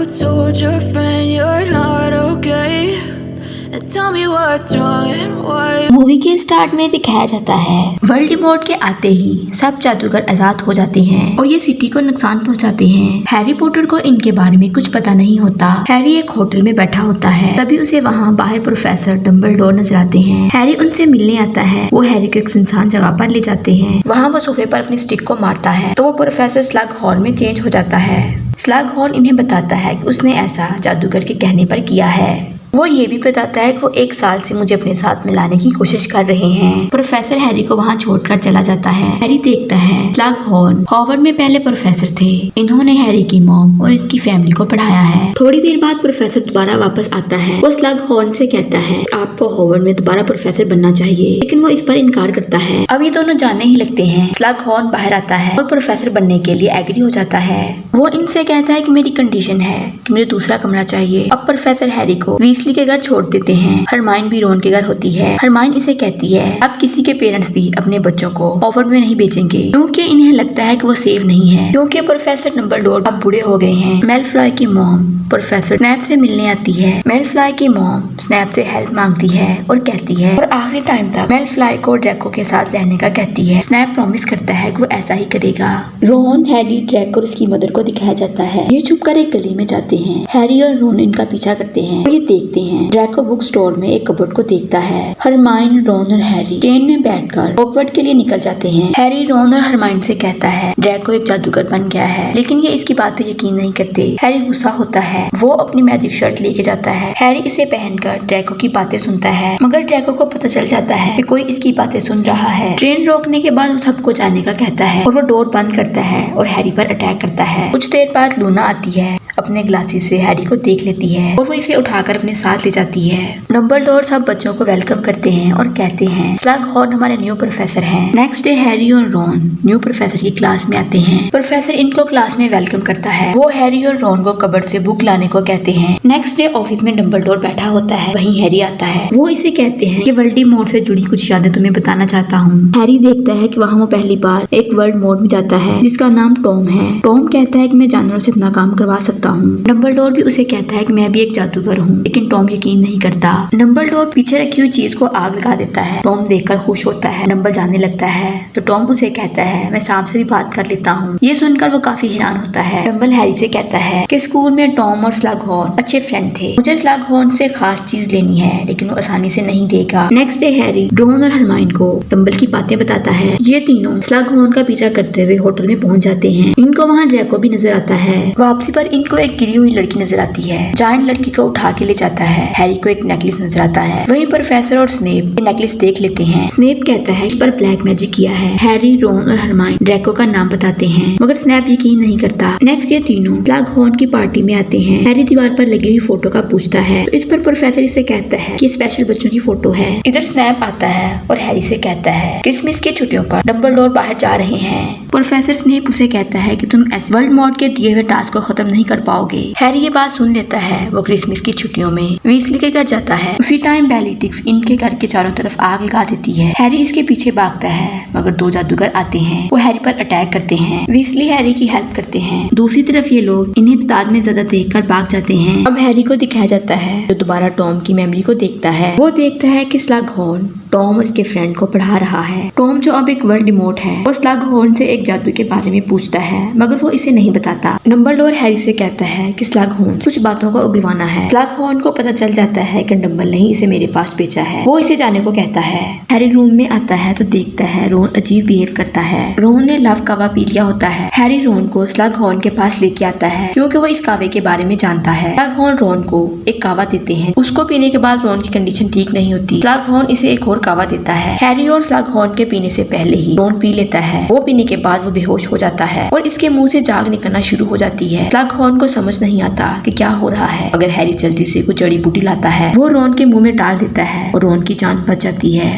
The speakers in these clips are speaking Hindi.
told your friend you're not okay? And tell me what's wrong and why. Movie के स्टार्ट में दिखाया जाता है वर्ल्ड रिमोट के आते ही सब जादूगर आजाद हो जाते हैं और ये सिटी को नुकसान पहुंचाते हैं। हैरी पॉटर को इनके बारे में कुछ पता नहीं होता। हैरी एक होटल में बैठा होता है, तभी उसे वहाँ बाहर प्रोफेसर डम्बलडोर नजर आते हैं। हैरी उनसे मिलने आता है। वो हैरी को एक सुनसान जगह पर ले जाते हैं। वहाँ वो सोफे पर अपनी स्टिक को मारता है तो वो प्रोफेसर स्लगहॉर्न में चेंज हो जाता है। स्लगहॉर्न इन्हें बताता है कि उसने ऐसा जादूगर के कहने पर किया है। वो ये भी बताता है कि वो 1 साल से मुझे अपने साथ मिलाने की कोशिश कर रहे हैं। प्रोफेसर हैरी को वहाँ छोड़कर चला जाता है। हैरी देखता है स्लगहॉर्न हॉवर्ड में पहले प्रोफेसर थे। इन्होंने हैरी की मॉम और इनकी फैमिली को पढ़ाया है। थोड़ी देर बाद प्रोफेसर दोबारा वापस आता है। वो स्लगहॉर्न से कहता है आपको हॉवर्ड में दोबारा प्रोफेसर बनना चाहिए, लेकिन वो इस पर इनकार करता है। अब ये दोनों जाने ही लगते हैं। स्लगहॉर्न बाहर आता है और प्रोफेसर बनने के लिए एग्री हो जाता है। वो इनसे कहता है कि मेरी कंडीशन है कि मुझे दूसरा कमरा चाहिए। अब प्रोफेसर हैरी को वीसली के घर छोड़ देते हैं। हरमाइन भी रोन के घर होती है। हरमाइन इसे कहती है अब किसी के पेरेंट्स भी अपने बच्चों को हॉवर्ड में नहीं बेचेंगे, क्योंकि इन्हें लगता है कि वो सेफ नहीं है, क्योंकि प्रोफेसर डम्बलडोर अब बूढ़े हो गए हैं। मेलफ्लॉय की मॉम प्रोफेसर स्नैप से मिलने आती है। मेलफ्लॉय की मॉम स्नैप से हेल्प मांगती है और कहती है और आखिरी टाइम तक मेलफ्लॉय को ड्रैको के साथ रहने का कहती है। स्नैप प्रॉमिस करता है कि वो ऐसा ही करेगा। रोन, हैरी, ड्रैको और उसकी मदर को दिखाया जाता है। ये छुपकर एक गली में जाते हैं। हैरी और रोन इनका पीछा करते हैं और ये देखते हैं ड्रैको बुक स्टोर में एक कबर्ड को देखता है। हरमाइन, रोन और हैरी ट्रेन में बैठकर हॉगवर्ट्स के लिए निकल जाते हैं। हैरी रोन और हरमाइन से कहता है ड्रैको एक जादूगर बन गया है, लेकिन ये इसकी बात पे यकीन नहीं करते। हैरी गुस्सा होता है। वो अपनी मैजिक शर्ट लेके जाता है। हैरी इसे पहनकर ड्रैको की बातें सुनता है, मगर ड्रैको को पता चल जाता है कि कोई इसकी बातें सुन रहा है। ट्रेन रोकने के बाद वो सबको जाने का कहता है और वो डोर बंद करता है और हैरी पर अटैक करता है। कुछ देर बाद लूना आती है। अपने ग्लासेस से हैरी को देख लेती है और वो इसे उठाकर अपने साथ ले जाती है। डम्बलडोर सब बच्चों को वेलकम करते हैं और कहते हैं स्लगहॉर्न हमारे न्यू प्रोफेसर हैं। नेक्स्ट डे हैरी और रोन न्यू प्रोफेसर की क्लास में आते हैं। प्रोफेसर इनको क्लास में वेलकम करता है। वो हैरी और रोन को कबर्ड से बुक लाने को कहते हैं। नेक्स्ट डे ऑफिस में डम्बलडोर बैठा होता है। वहीं हैरी आता है। वो इसे कहते हैं कि वोल्डेमॉर्ट से जुड़ी कुछ यादें तुम्हें बताना चाहता हूँ। हैरी देखता है कि वहाँ वो पहली बार एक वर्ल्ड मोड में जाता है जिसका नाम टॉम है। टॉम कहता है कि मैं जानवरों से अपना काम करवा सकता हूँ। डम्बलडोर भी उसे कहता है कि मैं भी एक जादूगर हूँ, लेकिन टॉम यकीन नहीं करता। डम्बलडोर पीछे रखी हुई चीज को आग लगा देता है। टॉम देखकर खुश होता है। डम्बल जाने लगता है तो टॉम उसे कहता है मैं सांप से भी बात कर लेता हूँ। ये सुनकर वो काफी हैरान होता है। डम्बल हैरी से कहता है कि स्कूल में टॉम और स्लगहॉर्न अच्छे फ्रेंड थे। मुझे स्लगहॉर्न से खास चीज लेनी है, लेकिन वो आसानी से नहीं देगा। नेक्स्ट डे हैरी रोन और हरमाइन को डम्बल की बातें बताता है। ये तीनों स्लगहॉर्न का पीछा करते हुए होटल में पहुंच जाते हैं। इनको वहाँ ड्रैको भी नजर आता है। वापसी पर इनको एक गिरी हुई लड़की नजर आती है। जायंट लड़की को उठा के ले जाता है। हैरी को एक नेकलेस नजर आता है। वहीं प्रोफेसर और स्नेप नेकलेस देख लेते हैं। स्नेप कहता है इस पर ब्लैक मैजिक किया है। हैरी, रोन और हरमाइन ड्रैको का नाम बताते हैं, मगर स्नैप यकीन नहीं करता। नेक्स्ट ये तीनों स्लगहॉर्न की पार्टी में आते हैं। हैरी दीवार पर लगी हुई फोटो का पूछता है तो इस पर प्रोफेसर इसे कहता है कि स्पेशल बच्चों की फोटो है। इधर स्नैप आता है और हैरी से कहता है क्रिसमस की छुट्टियों पर डम्बलडोर बाहर जा रहे हैं। प्रोफेसर स्नेप उसे कहता है कि तुम वोल्डेमॉर्ट के दिए हुए टास्क को खत्म नहीं कर पाओगे। हैरी ये बात सुन लेता है। वो क्रिसमस की छुट्टियों में वीसली के घर जाता है। उसी टाइम बेलिट्रिक्स इनके घर के चारों तरफ आग लगा देती है। हैरी इसके पीछे भागता है, मगर 2 जादूगर आते हैं। वो हैरी पर अटैक करते हैं। वीसली हैरी की हेल्प करते हैं। दूसरी तरफ ये लोग इन्हें तादाद में ज्यादा देखकर भाग जाते हैं। अब हैरी को दिखाया जाता है जो दोबारा टॉम की मेमोरी को देखता है। वो देखता है कि स्लगहॉर्न टॉम और उसके फ्रेंड को पढ़ा रहा है। टॉम जो अब एक वोल्डेमॉर्ट है, वो स्लगहॉर्न से एक जादू के बारे में पूछता है, मगर वो इसे नहीं बताता। डम्बलडोर हैरी से कहता है कि स्लगहॉर्न कुछ बातों को उगलवाना है। स्लगहॉर्न को पता चल जाता है कि डम्बल ने ही इसे मेरे पास भेजा है। वो इसे जाने को कहता है। हैरी रूम में आता है तो देखता है रोन अजीब बिहेव करता है। रोन ने लव कावा पी लिया होता है। हैरी रोन को स्लगहॉर्न के पास लेके आता है क्योंकि वो इस कावे के बारे में जानता है। स्लगहॉर्न रोन को एक कावा देते हैं। उसको पीने के बाद रोन की कंडीशन ठीक नहीं होती। स्लगहॉर्न इसे एक और कावा देता है। हैरी और स्लगहॉर्न के पीने से पहले ही रोन पी लेता है। वो पीने के बाद वो बेहोश हो जाता है और इसके मुंह से जाग निकलना शुरू हो जाती है। स्लगहॉर्न को समझ नहीं आता कि क्या हो रहा है, अगर हैरी जल्दी से कुछ जड़ी बूटी लाता है वो रोन के मुंह में डाल देता है और रोन की जान बच जाती है।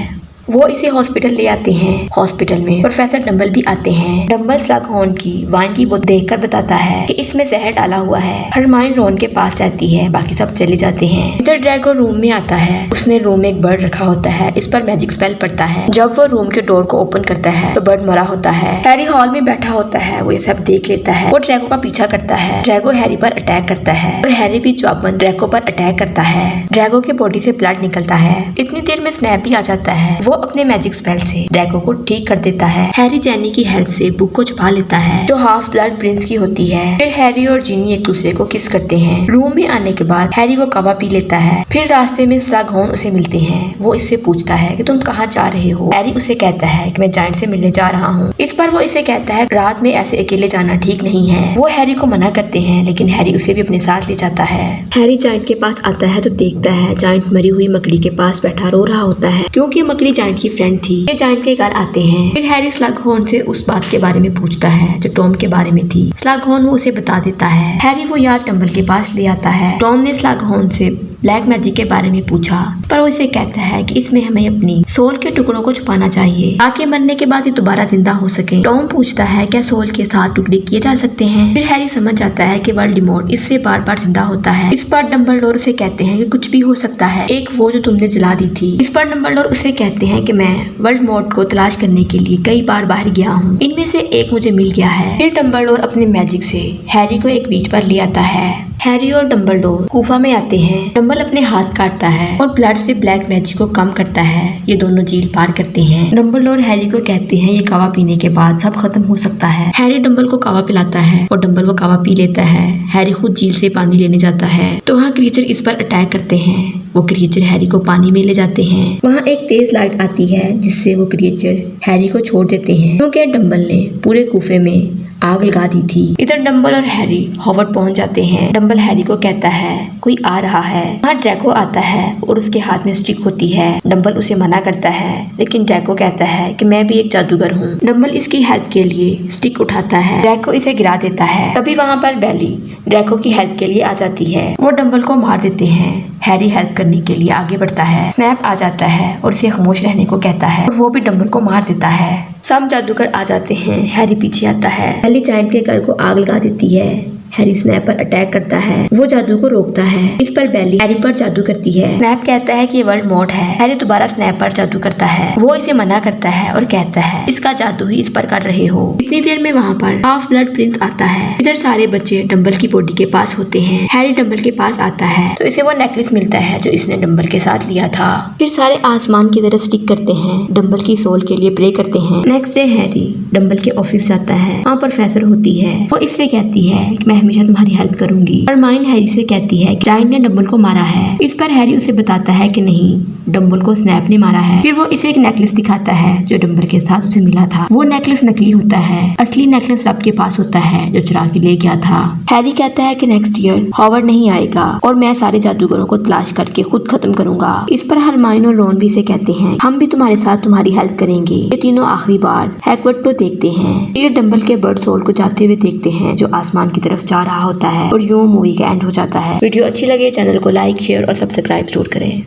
वो इसे हॉस्पिटल ले आते हैं। हॉस्पिटल में प्रोफेसर डम्बल भी आते हैं। डम्बल स्लगहॉर्न की वाइन की बोतल देखकर बताता है कि इसमें जहर डाला हुआ है। हरमाइन रॉन के पास रहती है, बाकी सब चले जाते हैं। इधर ड्रैगो रूम में आता है। उसने रूम में एक बर्ड रखा होता है, इस पर मैजिक स्पेल पड़ता है। जब वो रूम के डोर को ओपन करता है तो बर्ड मरा होता है। हैरी हॉल में बैठा होता है, वो ये सब देख लेता है। वो ड्रैगो का पीछा करता है। ड्रैगो हैरी पर अटैक करता है और हैरी भी चौबंद ड्रैगो पर अटैक करता है। ड्रैगो की बॉडी से ब्लड निकलता है। इतनी देर में स्नैप भी आ जाता है। वो अपने मैजिक स्पेल से ड्रैगो को ठीक कर देता है। हैरी जेनी की हेल्प से बुक को छुपा लेता है जो हाफ ब्लड प्रिंस की होती है। फिर हैरी और जिनी एक दूसरे को किस करते हैं। रूम में आने के बाद हैरी वो कावा पी लेता है। फिर रास्ते में स्लगहॉर्न उसे मिलते हैं। वो इससे पूछता है कि तुम कहाँ जा रहे हो। हैरी उसे कहता है कि मैं जायंट से मिलने जा रहा हूँ। इस पर वो इसे कहता है रात में ऐसे अकेले जाना ठीक नहीं है। वो हैरी को मना करते हैं, लेकिन हैरी उसे भी अपने साथ ले जाता है। हैरी जायंट के पास आता है तो देखता है जायंट मरी हुई मकड़ी के पास बैठा रो रहा होता है, क्योंकि मकड़ी जायंट की फ्रेंड थी। ये जायंट के घर आते हैं। फिर हैरी स्लगहॉर्न से उस बात के बारे में पूछता है जो टॉम के बारे में थी। स्लगहॉर्न वो उसे बता देता है। हैरी वो याद डम्बल के पास ले आता है। टॉम ने स्लगहॉर्न से ब्लैक मैजिक के बारे में पूछा, पर वो इसे कहता है कि इसमें हमें अपनी सोल के टुकड़ों को छुपाना चाहिए ताकि मरने के बाद ये दोबारा जिंदा हो सके। टॉम पूछता है क्या सोल के साथ टुकड़े किए जा सकते हैं। फिर हैरी समझ जाता है कि वोल्डेमॉर्ट इससे बार बार जिंदा होता है। इस पर डम्बलडोर उसे कहते हैं कि कुछ भी हो सकता है, एक वो जो तुमने जला दी थी। इस पर डम्बलडोर उसे कहते हैं कि मैं वोल्डेमॉर्ट को तलाश करने के लिए कई बार बाहर गया हूँ, इनमें से एक मुझे मिल गया है। फिर डम्बलडोर अपने मैजिक से हैरी को एक बीच पर ले आता है। हैरी और डम्बलडोर गुफा में आते हैं। डम्बल अपने हाथ काटता है और ब्लड से ब्लैक मैजिक को कम करता है। ये दोनों झील पार करते हैं। डम्बलडोर हैरी को कहते हैं ये कावा पीने के बाद सब खत्म हो सकता है। हैरी डम्बल को कावा पिलाता है और डम्बल वो कावा पी लेता है। हैरी खुद झील से पानी लेने जाता है तो वहाँ क्रिएचर इस पर अटैक करते हैं। वो क्रिएचर हैरी को पानी में ले जाते हैं। वहाँ एक तेज लाइट आती है जिससे वो क्रिएचर हैरी को छोड़ देते हैं, क्योंकि डम्बल ने पूरे गुफे में आग लगा दी थी। इधर डम्बल और हैरी हॉवर्ड पहुंच जाते हैं। डम्बल हैरी को कहता है कोई आ रहा है। वहाँ ड्रैको आता है और उसके हाथ में स्टिक होती है। डम्बल उसे मना करता है, लेकिन ड्रैको कहता है कि मैं भी एक जादूगर हूँ। डम्बल इसकी हेल्प के लिए स्टिक उठाता है। ड्रैको इसे गिरा देता है। तभी वहाँ पर बेली ड्रैको की हेल्प के लिए आ जाती है। वो डम्बल को मार देते हैं। हैरी हेल्प करने के लिए आगे बढ़ता है। स्नैप आ जाता है और इसे खामोश रहने को कहता है और वो भी डम्बल को मार देता है। सब जादूगर आ जाते हैं। हैरी पीछे आता है। बेली जायंट के घर को आग लगा देती है। हैरी स्नैप पर अटैक करता है। वो जादू को रोकता है। इस पर बेली हैरी पर जादू करती है। स्नैप कहता है कि ये वोल्डेमॉर्ट है। हैरी दोबारा स्नैप पर जादू करता है। वो इसे मना करता है और कहता है इसका जादू ही इस पर कर रहे हो। इतनी देर में वहाँ पर हाफ ब्लड प्रिंस आता है। इधर सारे बच्चे डम्बल की बॉडी के पास होते हैं। हैरी डम्बल के पास आता है तो इसे वो नेकलेस मिलता है जो इसने डम्बल के साथ लिया था। फिर सारे आसमान की तरफ स्टिक करते हैं। डम्बल की सोल के लिए प्रे करते हैं। नेक्स्ट डे हैरी डम्बल के ऑफिस जाता है। वहाँ प्रोफेसर होती है। वो इससे कहती है कि मैं हमेशा तुम्हारी हेल्प करूंगी। हरमाइन हैरी से कहती है कि जायंट ने डम्बल को मारा है। इस पर हैरी उसे बताता है कि नहीं, डम्बल को स्नैप ने मारा है। फिर वो इसे एक नेकलेस दिखाता है जो डम्बल के साथ उसे मिला था। वो नेकलेस नकली होता है। असली नेकलेस रब के पास होता है जो चुरा के ले गया था। हैरी कहता है कि नेक्स्ट ईयर हॉवर्ड नहीं आएगा और मैं सारे जादूगरों को तलाश करके खुद खत्म करूंगा। इस पर हरमाइन और रॉन भी से कहते हैं हम भी तुम्हारे साथ तुम्हारी हेल्प करेंगे। ये तीनों आखिरी बार हैग्रिड को देखते हैं। ये डम्बल के बर्ड सोल को जाते हुए देखते हैं जो आसमान की तरफ जा रहा होता है और यूं मूवी का एंड हो जाता है। वीडियो अच्छी लगे चैनल को लाइक शेयर और सब्सक्राइब जरूर करें।